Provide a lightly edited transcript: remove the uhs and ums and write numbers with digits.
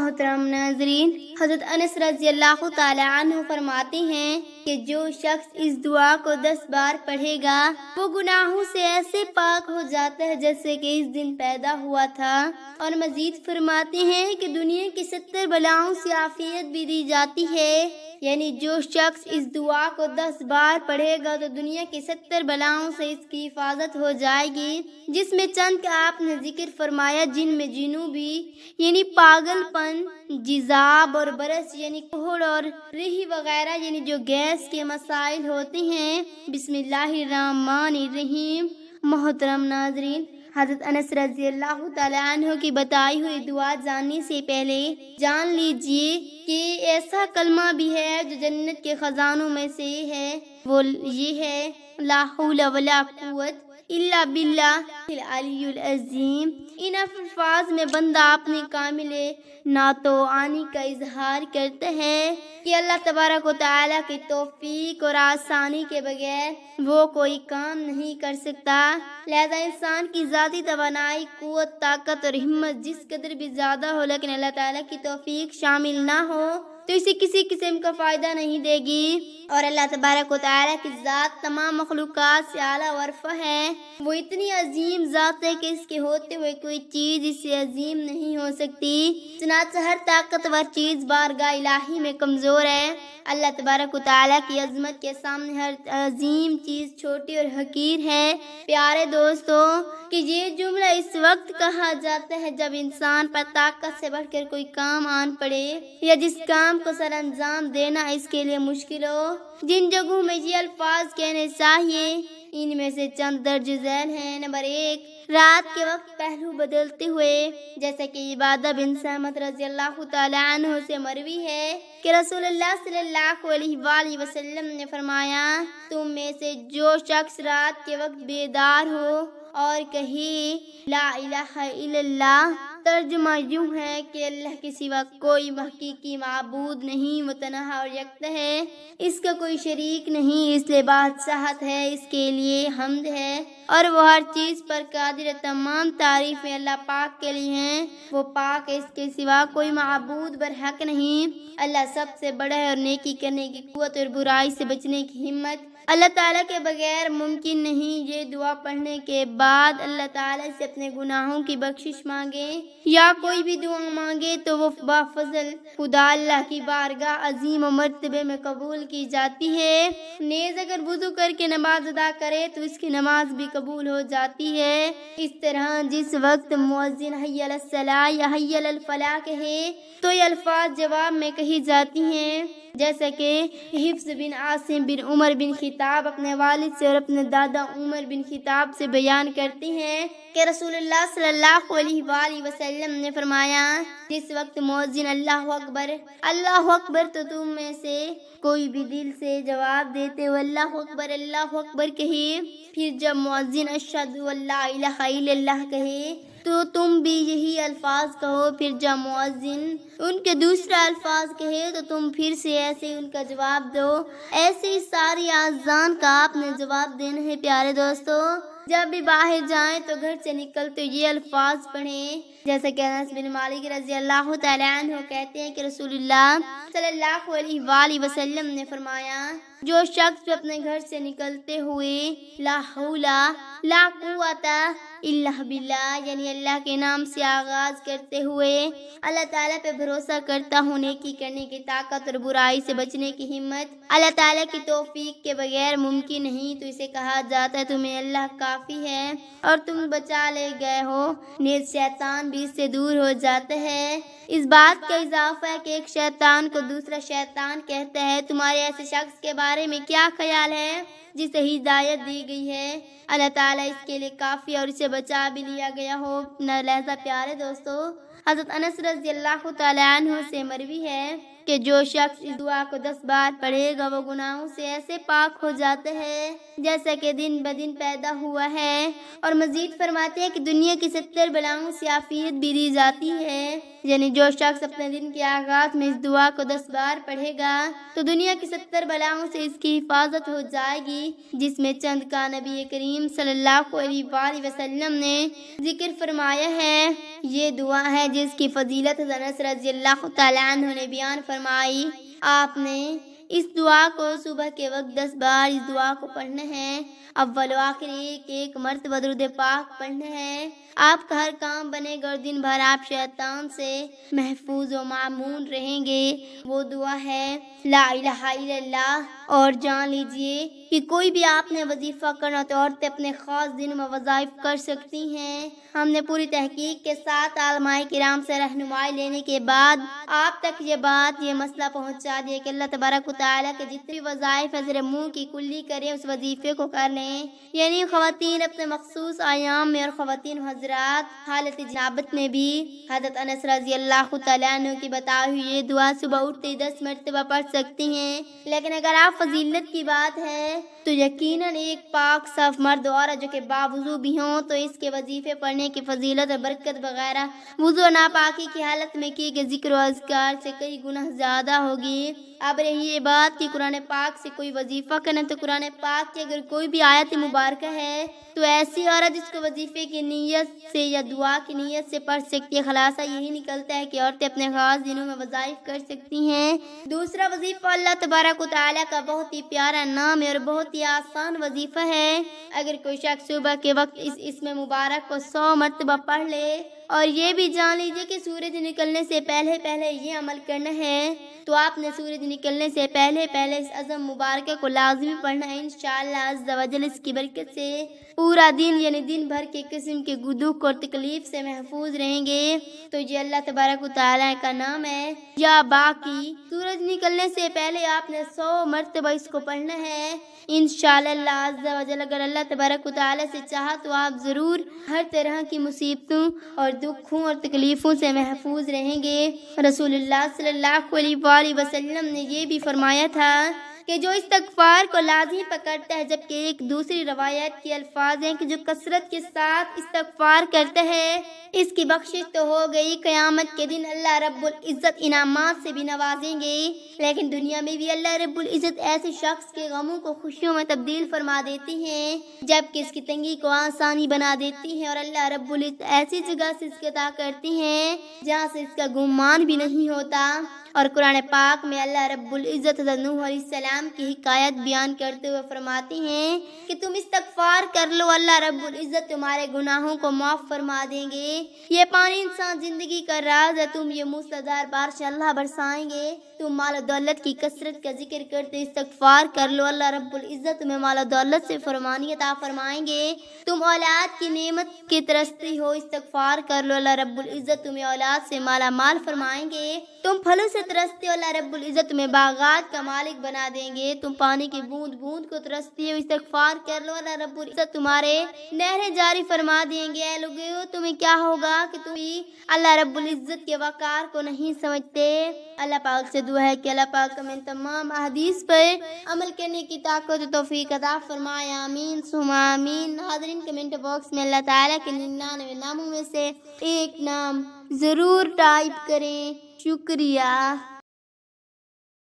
محترم ناظرین، حضرت انس رضی اللہ تعالی عنہ فرماتے ہیں کہ جو شخص اس دعا کو 10 بار پڑھے گا وہ گناہوں سے ایسے پاک ہو جاتا ہے جیسے کہ اس دن پیدا ہوا تھا۔ اور مزید فرماتے ہیں کہ دنیا کی 70 بلاؤں سے عافیت بھی دی جاتی ہے، یعنی جو شخص اس دعا کو 10 بار پڑھے گا تو دنیا کی 70 بلاؤں سے اس کی حفاظت ہو جائے گی، جس میں چند کا آپ نے ذکر فرمایا، جن میں جنوبی یعنی پاگل پن، جذاب اور برس یعنی کوہڑ اور رہی وغیرہ یعنی جو گیس کے مسائل ہوتے ہیں۔ بسم اللہ الرحمن الرحیم۔ محترم ناظرین، حضرت انس رضی اللہ تعالی عنہ کی بتائی ہوئی دعا جاننے سے پہلے جان لیجئے کہ ایسا کلمہ بھی ہے جو جنت کے خزانوں میں سے ہے، وہ یہ ہے لا حول ولا قوت الا باللہ العلی العظیم۔ ان الفاظ میں بندہ اپنے کامل ناتوانی کا اظہار کرتا ہے کہ اللہ تبارک و تعالیٰ کی توفیق اور آسانی کے بغیر وہ کوئی کام نہیں کر سکتا، لہذا انسان کی ذاتی توانائی، قوت، طاقت اور ہمت جس قدر بھی زیادہ ہو لیکن اللہ تعالیٰ کی توفیق شامل نہ ہو تو اسے کسی قسم کا فائدہ نہیں دے گی۔ اور اللہ تبارک و تعالیٰ کی ذات تمام مخلوقات سے اعلیٰ و ارفع ہے، وہ اتنی عظیم ذات ہے کہ اس کے ہوتے ہوئے کوئی چیز اس سے عظیم نہیں ہو سکتی، چنانچہ ہر طاقتور چیز بارگاہ الہی میں کمزور ہے۔ اللہ تبارک و تعالیٰ کی عظمت کے سامنے ہر عظیم چیز چھوٹی اور حقیر ہے۔ پیارے دوستو، کہ یہ جملہ اس وقت کہا جاتا ہے جب انسان پر طاقت سے بڑھ کر کوئی کام آن پڑے یا جس کام کو سر انجام دینا اس کے لیے مشکل ہو۔ جن جگہوں میں یہ الفاظ کہنے چاہیے ان میں سے چند درج ذیل ہیں۔ نمبر 1، رات کے وقت پہلو بدلتے ہوئے، جیسے کہ عبادہ بن صامت رضی اللہ تعالی عنہ سے مروی ہے کہ رسول اللہ صلی اللہ علیہ وآلہ وسلم نے فرمایا، تم میں سے جو شخص رات کے وقت بیدار ہو اور کہے لا الہ الا اللہ، ترجمہ یوں ہے کہ اللہ کے سوا کوئی حقیقی معبود نہیں، وہ تنہا اور یکتا ہے، اس کا کوئی شریک نہیں، اس لیے بادشاہت ہے، اس کے لیے حمد ہے اور وہ ہر چیز پر قادر، تمام تعریفیں اللہ پاک کے لیے ہیں، وہ پاک ہے، اس کے سوا کوئی معبود برحق نہیں، اللہ سب سے بڑا ہے اور نیکی کرنے کی قوت اور برائی سے بچنے کی ہمت اللہ تعالیٰ کے بغیر ممکن نہیں۔ یہ دعا پڑھنے کے بعد اللہ تعالیٰ سے اپنے گناہوں کی بخشش مانگے یا کوئی بھی دعا مانگے تو وہ بفضل خدا اللہ کی بارگاہ عظیم و مرتبے میں قبول کی جاتی ہے۔ نیز اگر وضو کر کے نماز ادا کرے تو اس کی نماز بھی قبول ہو جاتی ہے۔ اس طرح جس وقت مؤذن حی علی الصلاۃ یا حی علی الفلاح کہے تو یہ الفاظ جواب میں کہی جاتی ہیں، جیسا کہ حفص بن عاصم بن عمر بن خطاب اپنے والد سے اور اپنے دادا عمر بن خطاب سے بیان کرتے ہیں کہ رسول اللہ صلی اللہ علیہ وآلہ وسلم نے فرمایا، جس وقت مؤذن اللہ اکبر تو تم میں سے کوئی بھی دل سے جواب دیتے ہو اللہ اکبر کہے، پھر جب مؤذن اشہد ان لا الہ الا اللہ کہے تو تم بھی یہی الفاظ کہو، پھر جب مؤذن ان کے دوسرا الفاظ کہے تو تم پھر سے ایسے ان کا جواب دو، ایسے ہی ساری اذان کا آپ نے جواب دینا ہے۔ پیارے دوستو، جب بھی باہر جائیں تو گھر سے نکلتے یہ الفاظ پڑھیں، جیسا کہ انس بن مالک رضی اللہ تعالی عنہ کہتے ہیں کہ رسول اللہ صلی اللہ علیہ وآلہ وسلم نے فرمایا، جو شخص بھی اپنے گھر سے نکلتے ہوئے لا حول لا قوت الا باللہ یعنی اللہ کے نام سے آغاز کرتے ہوئے اللہ تعالیٰ پہ بھروسہ کرتا ہوں، نیکی کرنے کی طاقت اور برائی سے بچنے کی ہمت اللہ تعالیٰ کی توفیق کے بغیر ممکن نہیں، تو اسے کہا جاتا ہے تمہیں اللہ کافی ہے اور تم بچا لے گئے ہو، نیز شیطان بھی اس سے دور ہو جاتا ہے۔ اس بات کا اضافہ ہے کہ ایک شیطان کو دوسرا شیطان کہتا ہے، تمہارے ایسے شخص کے بارے میں کیا خیال ہے جسے ہدایت دی گئی ہے، اللہ تعالیٰ اس کے لیے کافی اور اسے بچا بھی لیا گیا ہو۔ لہذا پیارے دوستو، حضرت انس رضی اللہ تعالی عنہ سے مروی ہے کہ جو شخص اس دعا کو 10 بار پڑھے گا وہ گناہوں سے ایسے پاک ہو جاتا ہے جیسا کہ دن بدن پیدا ہوا ہے۔ اور مزید فرماتے ہیں کہ دنیا کی 70 بلاؤں سے عافیت بھی دی جاتی ہے، یعنی جو شخص اپنے دن کے آغاز میں اس دعا کو 10 بار پڑھے گا تو دنیا کی 70 بلاؤں سے اس کی حفاظت ہو جائے گی۔ جس میں چند کا نبی کریم صلی اللہ علیہ وآلہ وسلم نے ذکر فرمایا ہے۔ یہ دعا ہے جس کی فضیلت انس رضی اللہ تعالیٰ عنہ نے بیان فرمائی۔ آپ نے اس دعا کو صبح کے وقت 10 بار اس دعا کو پڑھنا ہے۔ اول و آخر ایک مرتبہ درود پاک پڑھنا ہے۔ آپ کا ہر کام بنے گا اور دن بھر آپ شیطان سے محفوظ و معمون رہیں گے۔ وہ دعا ہے لا الہ الا اللہ۔ اور جان لیجئے کہ کوئی بھی آپ نے وظیفہ کرنا تو عورتیں اپنے خاص دنوں میں وظائف کر سکتی ہیں۔ ہم نے پوری تحقیق کے ساتھ علماء کرام سے رہنمائی لینے کے بعد آپ تک یہ مسئلہ پہنچا دیا کہ اللہ تبارک و تعالیٰ کے جتنی وظائف ہے منہ کی کلی کریں، اس وظیفے کو کر لیں۔ یعنی خواتین اپنے مخصوص ایام میں اور خواتین حضرات حالت جنابت میں بھی حضرت انس رضی اللہ تعالیٰ عنہ کی بتائی ہوئی یہ دعا صبح اٹھتے 10 مرتبہ پڑھ سکتی ہیں۔ لیکن اگر آپ فضیلت کی بات ہے تو یقیناً ایک پاک صاف مرد و عورت جو کہ باوضو بھی ہوں تو اس کے وظیفے پڑھنے کی فضیلت اور برکت وغیرہ وضو و ناپاکی کی حالت میں کی کہ ذکر و اذکار سے کئی گنا زیادہ ہوگی۔ اب رہی یہ بات کہ قرآن پاک سے کوئی وظیفہ کرنا، تو قرآن پاک کی اگر کوئی بھی آیت مبارکہ ہے تو ایسی عورت جس کو وظیفے کی نیت سے یا دعا کی نیت سے پڑھ سکتی ہے۔ خلاصہ یہی نکلتا ہے کہ عورتیں اپنے خاص دنوں میں وظائف کر سکتی ہیں۔ دوسرا وظیفہ اللہ تبارک و تعالیٰ کا بہت ہی پیارا نام ہے اور بہت ہی آسان وظیفہ ہے۔ اگر کوئی شخص صبح کے وقت اس اسم مبارک کو 100 مرتبہ پڑھ لے اور یہ بھی جان لیجیے کہ سورج نکلنے سے پہلے یہ عمل کرنا ہے، تو آپ نے سورج نکلنے سے پہلے اس عظم مبارکہ کو لازمی پڑھنا ہے۔ انشاءاللہ عز و جل اس کی برکت سے پورا دن یعنی دن بھر کے قسم کے دکھ اور تکلیف سے محفوظ رہیں گے۔ تو یہ اللہ تبارک و تعالیٰ کا نام ہے۔ یا باقی سورج نکلنے سے پہلے آپ نے 100 مرتبہ اس کو پڑھنا ہے۔ انشاءاللہ عز و جل اگر اللہ تبارک و تعالیٰ سے چاہا تو آپ ضرور ہر طرح کی مصیبتوں اور دکھوں اور تکلیفوں سے محفوظ رہیں گے۔ رسول اللہ صلی اللہ علیہ وآلہ وسلم نے یہ بھی فرمایا تھا کہ جو استغفار کو لازمی پکڑتا ہے، جبکہ ایک دوسری روایت کے الفاظ ہیں کہ جو کثرت کے ساتھ استغفار کرتا ہے اس کی بخشش تو ہو گئی، قیامت کے دن اللہ رب العزت انعامات سے بھی نوازیں گے، لیکن دنیا میں بھی اللہ رب العزت ایسے شخص کے غموں کو خوشیوں میں تبدیل فرما دیتی ہیں، جبکہ اس کی تنگی کو آسانی بنا دیتی ہے، اور اللہ رب العزت ایسی جگہ سے اس کے عطا کرتی ہیں جہاں سے اس کا گمان بھی نہیں ہوتا۔ اور قرآن پاک میں اللہ رب العزت حضرت نوح علیہ السلام کی حکایت بیان کرتے ہوئے فرماتی ہیں کہ تم استغفار کر لو، اللہ رب العزت تمہارے گناہوں کو معاف فرما دیں گے۔ یہ پانی انسان زندگی کا راز ہے، تم یہ موسلادھار بارش اللہ برسائیں گے۔ تم مال و دولت کی کثرت کا ذکر کرتے استغفار کر لو، اللہ رب العزت تمہیں مال و دولت سے فرمانی عطا فرمائیں گے۔ تم اولاد کی نعمت کی ترستی ہو، استغفار کر لو، اللہ رب العزت تمہیں اولاد سے مالا مال فرمائیں گے۔ تم پھلوں سے ترستے ہو، اللہ رب العزت تمہیں باغات کا مالک بنا دیں گے۔ تم پانی کی بوند بوند کو ترستی ہو، استغفار کر لو، اللہ رب العزت تمہارے نہریں جاری فرما دیں گے۔ اے لوگو تمہیں کیا ہوگا کہ تم اللہ رب العزت کے وقار کو نہیں سمجھتے۔ اللہ پاک سے دعا ہے کہ اللہ پاک ہمیں تمام احادیث پر عمل کرنے کی طاقت و توفیق عطا فرمائے، آمین ثم آمین۔ ناظرین کمنٹ باکس میں اللہ تعالیٰ کے 99 ناموں میں سے ایک نام ضرور ٹائپ کریں۔ شکریہ۔